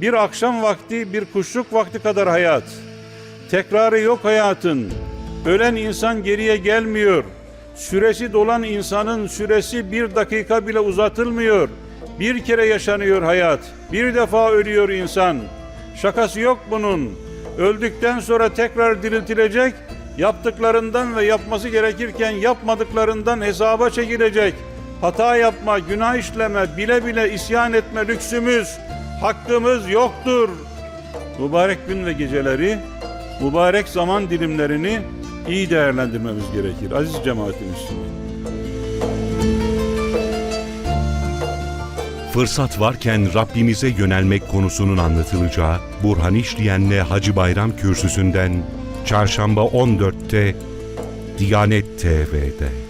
Bir akşam vakti, bir kuşluk vakti kadar hayat. Tekrarı yok hayatın. Ölen insan geriye gelmiyor. Süresi dolan insanın süresi bir dakika bile uzatılmıyor. Bir kere yaşanıyor hayat. Bir defa ölüyor insan. Şakası yok bunun. Öldükten sonra tekrar diriltilecek. Yaptıklarından ve yapması gerekirken yapmadıklarından hesaba çekilecek. Hata yapma, günah işleme, bile bile isyan etme lüksümüz, hakkımız yoktur. Mübarek gün ve geceleri, mübarek zaman dilimlerini iyi değerlendirmemiz gerekir. Aziz cemaat-i Müslümin. Fırsat varken Rabbimize yönelmek konusunun anlatılacağı Burhan İşleyen'le Hacı Bayram Kürsüsü'nden Çarşamba 14'te Diyanet TV'de.